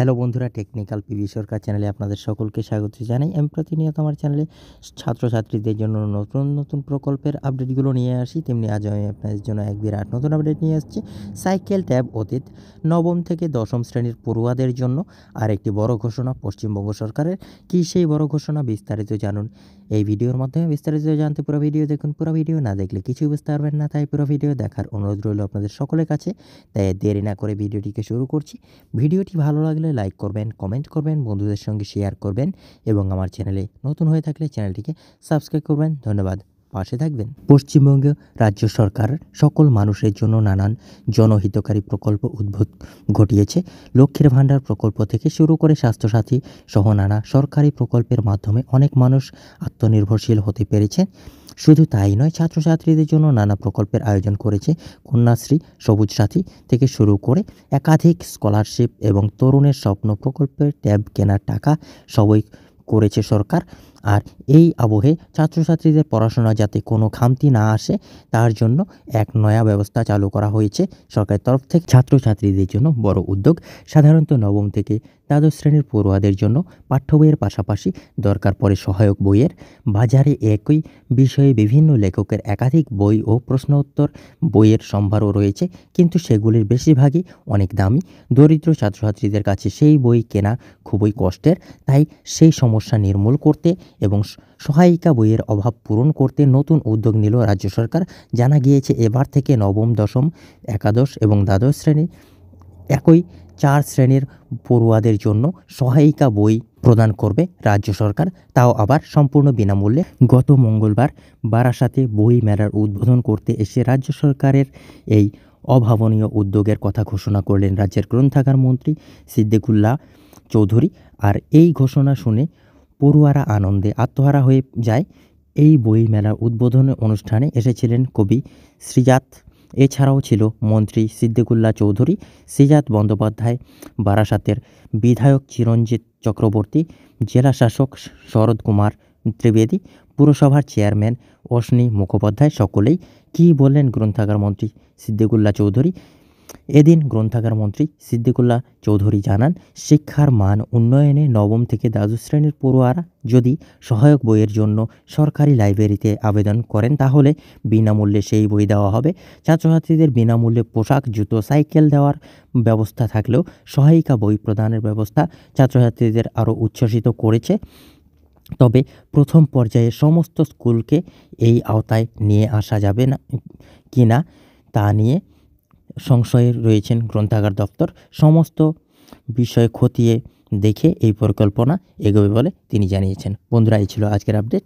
Hello বন্ধুরা, technical PB সরকার চ্যানেলে আপনাদের সকলকে স্বাগত জানাই। আমি প্রতিনিয়ত আমার চ্যানেলে ছাত্রছাত্রীদের জন্য নতুন নতুন প্রকল্পের আপডেটগুলো নিয়ে আসি। তেমনি আজ আমি আপনাদের জন্য এক বিরাট নতুন আপডেট নিয়ে আসছি। সাইকেল ট্যাব অতীত নবম থেকে দশম শ্রেণীর পড়ুয়াদের জন্য আরেকটি বড় ঘোষণা পশ্চিমবঙ্গ সরকারের। কী সেই বড় ঘোষণা, বিস্তারিত জানুন এই ভিডিওর মাধ্যমে। বিস্তারিত জানতে পুরো ভিডিও দেখুন। পুরো ভিডিও না দেখলে কিছুই বুঝতে পারবেন না, তাই পুরো ভিডিও দেখার অনুরোধ রইল আপনাদের সকলের কাছে। তাই দেরি না করে ভিডিওটিকে শুরু করছি। ভিডিওটি ভালো লাগলে লাইক করবেন, কমেন্ট করবেন, বন্ধুদের সঙ্গে শেয়ার করবেন এবং আমার চ্যানেলে নতুন হয়ে থাকলে চ্যানেলটিকে সাবস্ক্রাইব করবেন। ধন্যবাদ, পাশে থাকবেন। পশ্চিমবঙ্গ রাজ্য সরকার সকল মানুষের জন্য নানান জনহিতকারী প্রকল্প উদ্ভূত ঘটিয়েছে। লক্ষ্মীর ভাণ্ডার প্রকল্প থেকে শুরু করে স্বাস্থ্যসাথী সহ নানা সরকারি প্রকল্পের মাধ্যমে অনেক মানুষ আত্মনির্ভরশীল হতে পেরেছে। শুধু তাই নয়, ছাত্রছাত্রীদের জন্য নানা প্রকল্পের আয়োজন করেছে। কন্যাশ্রী, সবুজ সাথী থেকে শুরু করে একাধিক স্কলারশিপ এবং তরুণের স্বপ্ন প্রকল্পের ট্যাব কেনার টাকা সবই করেছে সরকার। আর এই আবহে ছাত্রছাত্রীদের পড়াশোনা যাতে কোনো খামতি না আসে তার জন্য এক নয়া ব্যবস্থা চালু করা হয়েছে সরকারের তরফ থেকে। ছাত্রছাত্রীদের জন্য বড় উদ্যোগ। সাধারণত নবম থেকে দ্বাদশ শ্রেণীর পড়ুয়াদের জন্য পাঠ্য বইয়ের পাশাপাশি দরকার পড়ে সহায়ক বইয়ের। বাজারে একই বিষয়ে বিভিন্ন লেখকের একাধিক বই ও প্রশ্নোত্তর বইয়ের সম্ভারও রয়েছে, কিন্তু সেগুলির বেশিরভাগই অনেক দামি। দরিদ্র ছাত্রছাত্রীদের কাছে সেই বই কেনা খুবই কষ্টের। তাই সেই সমস্যা নির্মূল করতে এবং সহায়িকা বইয়ের অভাব পূরণ করতে নতুন উদ্যোগ নিল রাজ্য সরকার। জানা গিয়েছে এবার থেকে নবম, দশম, একাদশ এবং দ্বাদশ শ্রেণী একই 4 শ্রেণীর পড়ুয়াদের জন্য সহায়িকা বই প্রদান করবে রাজ্য সরকার, তাও আবার সম্পূর্ণ বিনামূল্যে। গত মঙ্গলবার বারাসাতে বই মেলার উদ্বোধন করতে এসে রাজ্য সরকারের এই অভাবনীয় উদ্যোগের কথা ঘোষণা করলেন রাজ্যের গ্রন্থাগার মন্ত্রী সিদ্দিকুল্লাহ চৌধুরী। আর এই ঘোষণা শুনে পড়ুয়ারা আনন্দে আত্মহারা হয়ে যায়। এই বই মেলার উদ্বোধনী অনুষ্ঠানে এসেছিলেন কবি শ্রীজাত, এছাড়াও ছিল মন্ত্রী সিদ্দিকুল্লাহ চৌধুরী, শ্রীজাত বন্দ্যোপাধ্যায়, বারাসাতের বিধায়ক চিরঞ্জিত চক্রবর্তী, জেলা শাসক শরৎ কুমার ত্রিবেদী, পুরসভার চেয়ারম্যান অশ্বিনী মুখোপাধ্যায়। সকলেই কী বললেন গ্রন্থাগার মন্ত্রী সিদ্দিকুল্লাহ চৌধুরী? এদিন গ্রন্থাগার মন্ত্রী সিদ্দিকুল্লাহ চৌধুরী জানান, শিক্ষার মান উন্নয়নে নবম থেকে দ্বাদশ শ্রেণীর পড়ুয়ারা যদি সহায়ক বইয়ের জন্য সরকারি লাইব্রেরিতে আবেদন করেন তাহলে বিনামূল্যে সেই বই দেওয়া হবে। ছাত্রছাত্রীদের বিনামূল্যে পোশাক, জুতো, সাইকেল দেওয়ার ব্যবস্থা থাকলেও সহায়িকা বই প্রদানের ব্যবস্থা ছাত্রছাত্রীদের আরও উচ্ছ্বসিত করেছে। তবে প্রথম পর্যায়ে সমস্ত স্কুলকে এই আওতায় নিয়ে আসা যাবে না কি না তা নিয়ে সংশয়ে রয়েছেন গ্রন্থাগার দপ্তর। সমস্ত বিষয় খতিয়ে দেখে এই পরিকল্পনা এগোবে বলে তিনি জানিয়েছেন। বন্ধুরা, এই ছিল আজকের আপডেট।